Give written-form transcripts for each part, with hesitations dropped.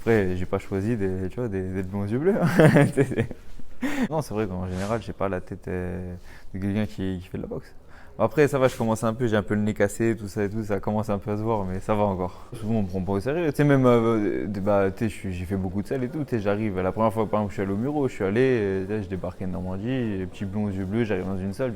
Après, j'ai pas choisi tu vois, d'être blond aux yeux bleus. Non, c'est vrai qu'en général, j'ai pas la tête de quelqu'un qui fait de la boxe. Après, ça va, je commence un peu, j'ai un peu le nez cassé, tout ça et tout, ça commence un peu à se voir, mais ça va encore. Souvent, on me prend pas au sérieux. Tu sais, même, j'ai fait beaucoup de salles et tout. Tu sais, j'arrive, la première fois, par exemple, je suis allé au Muro, je suis allé, je débarquais de Normandie, les petits blonds aux yeux bleus, j'arrive dans une salle,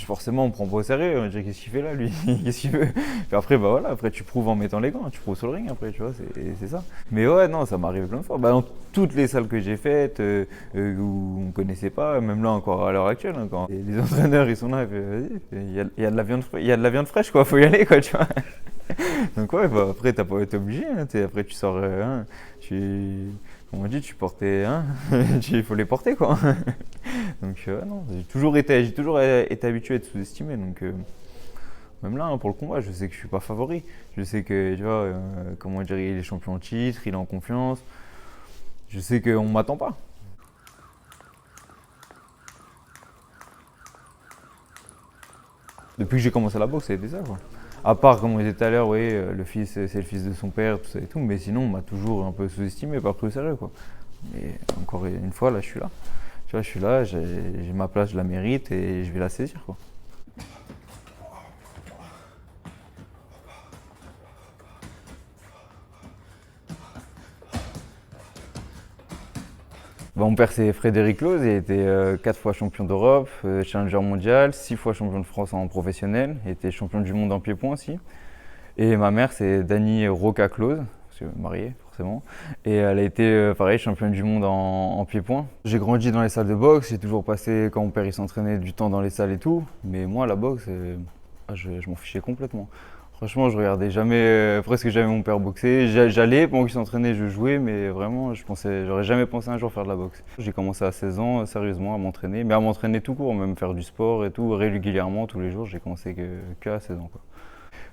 forcément, on me prend pas au sérieux. On me dit, qu'est-ce qu'il fait là, lui? Qu'est-ce qu'il veut? Puis après, bah voilà, après, tu prouves en mettant les gants, tu prouves sur le ring, après, tu vois, c'est ça. Mais ouais, non, ça m'arrive plein de fois. Bah, dans toutes les salles que j'ai faites, où on ne connaissait pas, même là encore à l'heure actuelle, hein, quand les entraîneurs ils sont là, vas-y, il y a de la viande, il y a de la viande fraîche, quoi, faut y aller, quoi, tu vois. Donc ouais, bah, après t'as pas été obligé, hein, après tu sors, comme on dit, tu portais, hein, il faut les porter, quoi. Donc non, j'ai toujours été habitué à être sous-estimé, donc même là, hein, pour le combat, je sais que je suis pas favori. Je sais que, tu vois, comment dire, il est champion en titre, il est en confiance. Je sais qu'on m'attend pas. Depuis que j'ai commencé la boxe, ça a été ça, quoi. À part, comme on disait tout à l'heure, oui, le fils, c'est le fils de son père, tout ça et tout, mais sinon, on m'a toujours un peu sous-estimé, pas pris au sérieux, quoi. Mais encore une fois, là, je suis là. Tu vois, je suis là, j'ai ma place, je la mérite et je vais la saisir, quoi. Bah, mon père, c'est Frédéric Loz, il a été 4 fois champion d'Europe, challenger mondial, 6 fois champion de France en professionnel, il était champion du monde en pied-point aussi. Et ma mère, c'est Dani Roca-Close, parce que mariée forcément. Et elle a été, pareil, championne du monde en pied-point. J'ai grandi dans les salles de boxe, j'ai toujours passé, quand mon père il s'entraînait, du temps dans les salles et tout. Mais moi, la boxe, je m'en fichais complètement. Franchement, je regardais jamais, presque jamais mon père boxer. J'allais, pendant qu'il s'entraînait, je jouais, mais vraiment, j'aurais jamais pensé un jour faire de la boxe. J'ai commencé à 16 ans, sérieusement, à m'entraîner, mais à m'entraîner tout court, même faire du sport et tout, régulièrement, tous les jours. J'ai commencé que à 16 ans, quoi.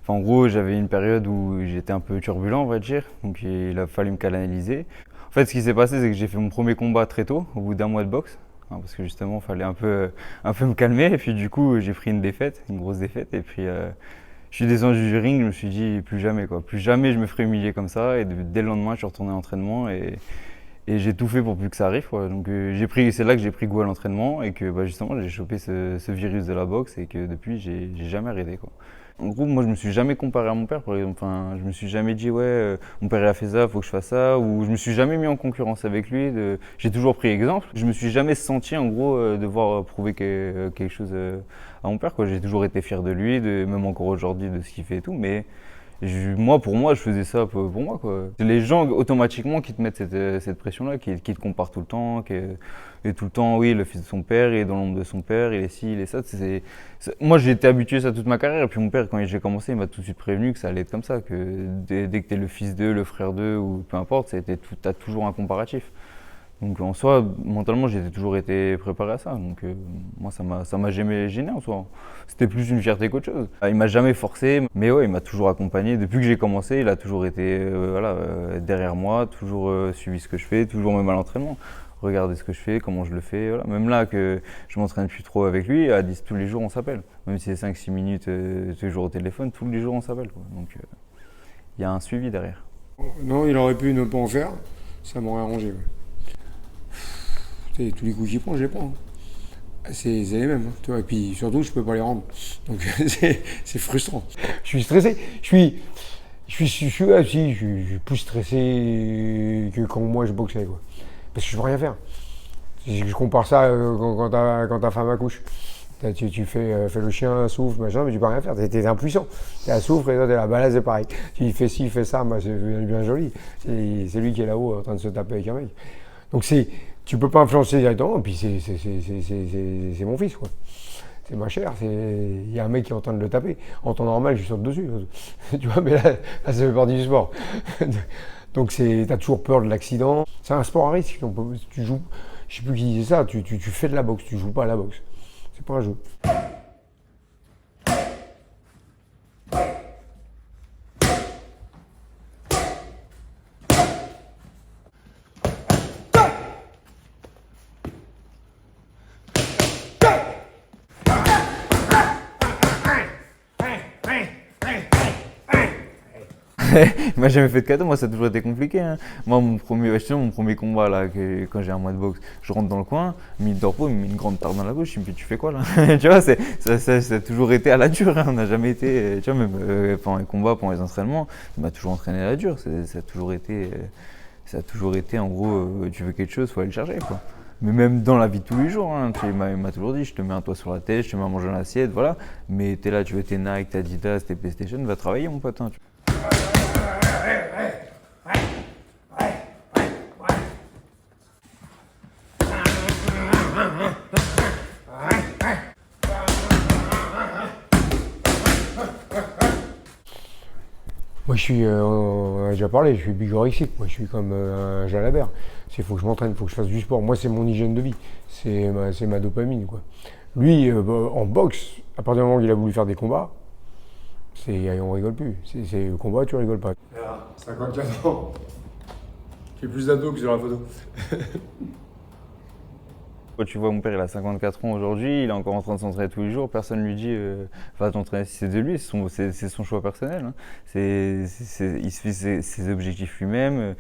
Enfin, en gros, j'avais une période où j'étais un peu turbulent, on va dire, donc il a fallu me canaliser. En fait, ce qui s'est passé, c'est que j'ai fait mon premier combat très tôt, au bout d'un mois de boxe, hein, parce que justement, il fallait un peu me calmer. Et puis du coup, j'ai pris une défaite, une grosse défaite. Et puis, je suis descendu du ring, je me suis dit, plus jamais, quoi. Plus jamais je me ferai humilier comme ça. Et dès le lendemain, je suis retourné à l'entraînement et j'ai tout fait pour plus que ça arrive, quoi. Donc, c'est là que j'ai pris goût à l'entraînement et que bah, justement, j'ai chopé ce virus de la boxe et que depuis, j'ai jamais arrêté, quoi. En gros, moi, je me suis jamais comparé à mon père, par exemple. Enfin, je me suis jamais dit, ouais, mon père il a fait ça, faut que je fasse ça. Ou je me suis jamais mis en concurrence avec lui. J'ai toujours pris exemple. Je me suis jamais senti, en gros, devoir prouver quelque chose à mon père, quoi. J'ai toujours été fier de lui, même encore aujourd'hui, de ce qu'il fait et tout. Mais pour moi, je faisais ça pour moi, quoi. C'est les gens automatiquement qui te mettent cette pression-là, qui te comparent tout le temps, et tout le temps, oui, le fils de son père, il est dans l'ombre de son père, il est ci, il est ça. Moi, j'ai été habitué à ça toute ma carrière. Et puis mon père, quand j'ai commencé, il m'a tout de suite prévenu que ça allait être comme ça, que dès que tu es le fils d'eux, le frère d'eux, ou peu importe, tu as toujours un comparatif. Donc en soi, mentalement, j'ai toujours été préparé à ça. Donc moi, ça m'a jamais gêné en soi. C'était plus une fierté qu'autre chose. Il m'a jamais forcé, mais ouais, il m'a toujours accompagné. Depuis que j'ai commencé, il a toujours été derrière moi, toujours suivi ce que je fais, toujours même à l'entraînement. Regarder ce que je fais, comment je le fais. Voilà. Même là que je m'entraîne plus trop avec lui, à 10, tous les jours on s'appelle. Même si c'est 5-6 minutes tous les jours au téléphone, tous les jours on s'appelle, quoi. Donc il y a un suivi derrière. Non, il aurait pu ne pas en faire, ça m'aurait arrangé. Ouais. Tous les coups qu'il prend, je les prends, hein. C'est les mêmes, hein, tu vois. Et puis surtout, je peux pas les rendre. Donc c'est frustrant. Je suis stressé. Je suis plus stressé que quand moi je boxais, quoi. Parce que je peux rien faire. Je compare ça quand ta femme accouche. Tu fais le chien, souffle, machin, mais tu peux rien faire. T'es impuissant. T'es à souffle et toi t'es là. Bah là c'est pareil. Tu fais ci, fais ça, bah, c'est bien joli. C'est lui qui est là-haut en train de se taper avec un mec. Donc tu peux pas influencer directement. Et puis c'est mon fils, quoi. C'est ma chair. Il y a un mec qui est en train de le taper. En temps normal, je saute dessus. Tu vois, mais là ça fait partie du sport. Donc t'as toujours peur de l'accident. C'est un sport à risque. Donc, tu joues. Je sais plus qui disait ça. Tu fais de la boxe. Tu joues pas à la boxe. C'est pas un jeu. Il m'a jamais fait de cadeau, moi ça a toujours été compliqué. Hein. Moi, mon premier combat, là, quand j'ai un mois de boxe, je rentre dans le coin, minute de repos, il me met une grande tarte dans la gauche, il me dit tu fais quoi là? Tu vois, ça a toujours été à la dure, hein. On n'a jamais été, tu vois, même pendant les combats, pendant les entraînements, il m'a toujours entraîné à la dure. Ça a toujours été en gros, tu veux quelque chose, il faut aller le chercher, quoi. Mais même dans la vie de tous les jours, hein, il m'a toujours dit, je te mets un toit sur la tête, je te mets à manger dans l'assiette, voilà. Mais t'es là, tu veux tes Nike, tes Adidas, tes PlayStation, va travailler mon pote. Hein. Moi, on a déjà parlé, je suis bigorexique. Moi, je suis comme un jalabert. Il faut que je m'entraîne, il faut que je fasse du sport. Moi, c'est mon hygiène de vie. C'est ma dopamine, quoi. Lui, en boxe, à partir du moment où il a voulu faire des combats, on rigole plus. C'est le combat, tu rigoles pas. Là, 54 ans. J'ai plus d'abdos que sur la photo. Quand tu vois mon père, il a 54 ans aujourd'hui, il est encore en train de s'entraîner tous les jours, personne ne lui dit va t'entraîner si c'est de lui, c'est son choix personnel. Hein. Il se fait ses objectifs lui-même.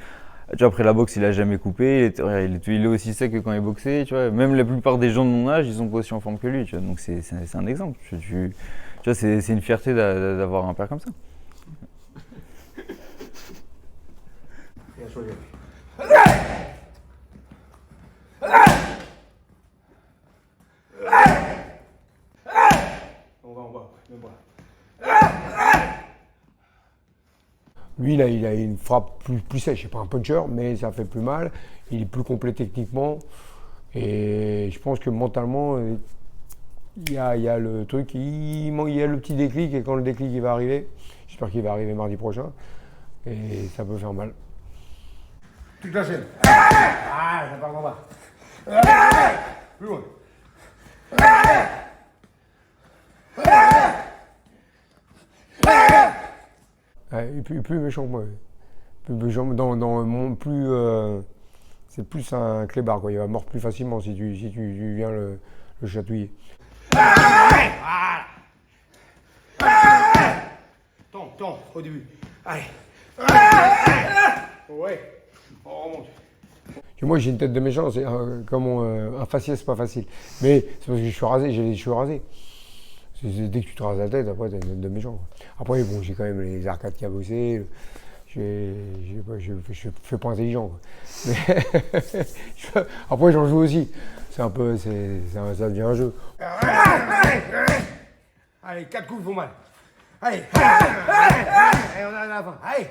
Tu vois, après la boxe, il a jamais coupé, il est aussi sec que quand il boxait. Tu vois. Même la plupart des gens de mon âge, ils sont pas aussi en forme que lui. Tu vois. Donc c'est un exemple. Tu vois, c'est une fierté d'avoir un père comme ça. On va en bas, même pas. Lui, là, il a une frappe plus sèche. C'est pas un puncher, mais ça fait plus mal. Il est plus complet techniquement. Et je pense que mentalement, il y a le truc, il y a le petit déclic. Et quand le déclic il va arriver, j'espère qu'il va arriver mardi prochain. Et ça peut faire mal. Toute la chaîne. Ah, ça part en bas. Plus loin. Et plus méchant que moi. Plus méchant, c'est plus un clébard, quoi. Il va mordre plus facilement si tu viens le chatouiller. Tombe, au début. Allez. Ouais. On remonte. Et moi, j'ai une tête de méchant, c'est un faciès, c'est pas facile. Mais c'est parce que je suis rasé, j'ai les cheveux rasés. Dès que tu te rases la tête, après, t'as une tête de méchant, quoi. Après, bon, j'ai quand même les arcades cabossées. Je fais pas intelligent, quoi. Mais après, j'en joue aussi. C'est un peu, ça devient un jeu. Allez, 4 coups font mal. Allez. Et on arrive à la fin. Allez.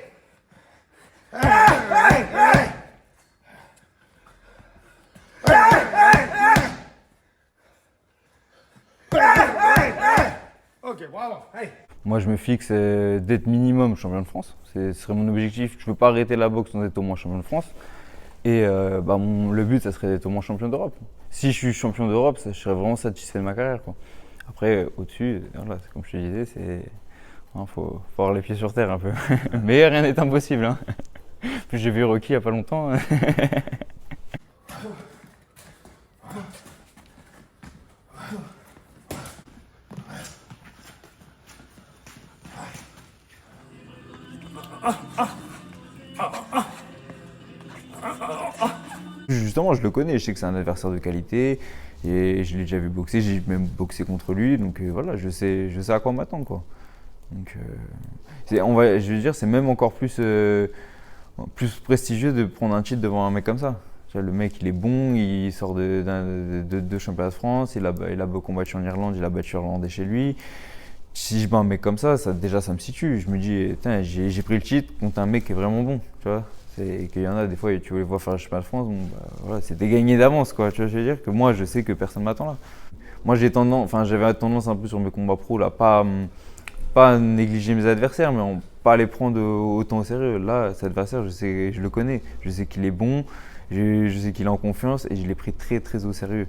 Ok, bravo. Allez. Moi, je me fixe d'être minimum champion de France. Ce serait mon objectif. Je ne peux pas arrêter la boxe sans être au moins champion de France. Et le but, ça serait d'être au moins champion d'Europe. Si je suis champion d'Europe, je serais vraiment satisfait de ma carrière, quoi. Après, au-dessus, voilà, comme je te disais, faut avoir les pieds sur terre un peu. Mais rien n'est impossible. Hein. Puis j'ai vu Rocky il n'y a pas longtemps. Justement, je le connais, je sais que c'est un adversaire de qualité et je l'ai déjà vu boxer, j'ai même boxé contre lui, donc voilà, je sais à quoi m'attendre, quoi. Donc, je veux dire, c'est même encore plus prestigieux de prendre un titre devant un mec comme ça. Tu vois, le mec, il est bon, il sort de deux championnats de France, il a combattu en Irlande, il a battu Irlandais chez lui. Si je bats un mec comme ça, déjà ça me situe. Je me dis, j'ai pris le titre contre un mec qui est vraiment bon, tu vois. C'est qu'il y en a des fois, tu les vois faire le championnat de France, bon, voilà, c'était gagné d'avance, quoi. Tu vois, je veux dire que moi, je sais que personne m'attend là. Moi, j'avais tendance un peu sur mes combats pro là, pas négliger mes adversaires, mais pas les prendre autant au sérieux. Là, cet adversaire, je le connais, je sais qu'il est bon, je sais qu'il est en confiance et je l'ai pris très très au sérieux.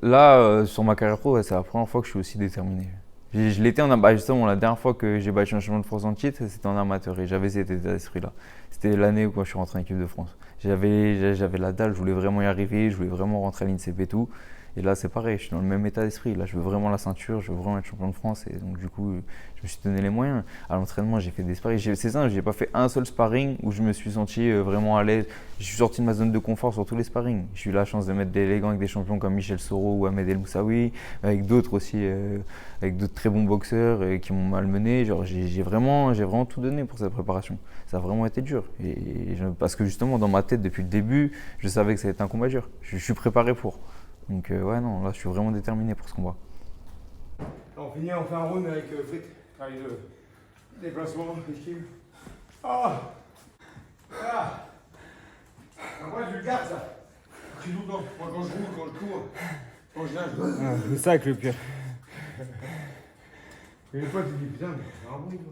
Là, sur ma carrière pro, c'est la première fois que je suis aussi déterminé. Je l'étais en bah justement, la dernière fois que j'ai battu un champion de France en titre, c'était en amateur et j'avais cet état d'esprit-là. C'était l'année où je suis rentré en équipe de France. J'avais la dalle, je voulais vraiment y arriver, je voulais vraiment rentrer à l'INSEP et tout. Et là, c'est pareil, je suis dans le même état d'esprit. Là, je veux vraiment la ceinture, je veux vraiment être champion de France. Et donc, du coup, je me suis donné les moyens. À l'entraînement, j'ai fait des sparring. C'est ça, j'ai pas fait un seul sparring où je me suis senti vraiment à l'aise. Je suis sorti de ma zone de confort sur tous les sparring. J'ai eu la chance de mettre des gants avec des champions comme Michel Soro ou Ahmed El Moussaoui, avec d'autres aussi, avec d'autres très bons boxeurs qui m'ont malmené. Genre, j'ai vraiment tout donné pour cette préparation. Ça a vraiment été dur. Parce que justement, dans ma tête, depuis le début, je savais que ça allait être un combat dur. Je suis préparé pour. Donc ouais, non, là je suis vraiment déterminé pour ce combat. On finit, on fait un round avec Frites. Travail de déplacement, esquive. Ah. Voilà. Moi je le garde ça. Je suis tout le temps. Moi quand je roule, quand je cours, quand je nage. C'est ça que le pire. Et une fois tu te dis putain, mais c'est un bon niveau.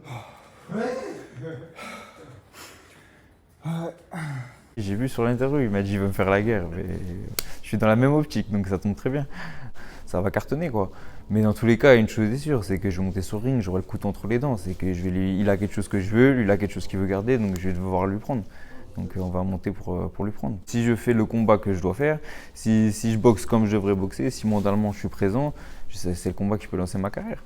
J'ai vu sur l'interview, il m'a dit il veut me faire la guerre. Mais je suis dans la même optique, donc ça tombe très bien. Ça va cartonner quoi. Mais dans tous les cas, une chose est sûre, c'est que je vais monter sur le ring, j'aurai le couteau entre les dents. C'est que il a quelque chose que je veux, lui il a quelque chose qu'il veut garder, donc je vais devoir lui prendre. Donc on va monter pour lui prendre. Si je fais le combat que je dois faire, si je boxe comme je devrais boxer, si mentalement je suis présent, c'est le combat qui peut lancer ma carrière.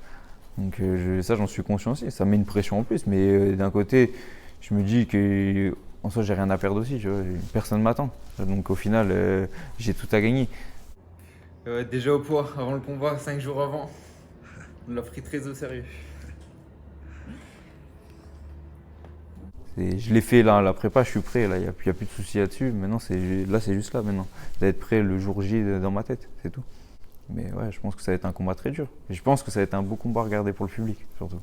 Donc ça j'en suis conscient aussi. Ça met une pression en plus, mais d'un côté, je me dis que en soi, j'ai rien à perdre aussi, tu vois. Personne ne m'attend. Donc au final, j'ai tout à gagner. Déjà au poids, avant le combat, 5 jours avant, on l'a pris très au sérieux. Je l'ai fait là, la prépa, je suis prêt, là, il n'y a plus de soucis là-dessus. Maintenant, c'est juste là maintenant. D'être prêt le jour J dans ma tête, c'est tout. Mais ouais, je pense que ça va être un combat très dur. Et je pense que ça va être un beau combat à regarder pour le public, surtout.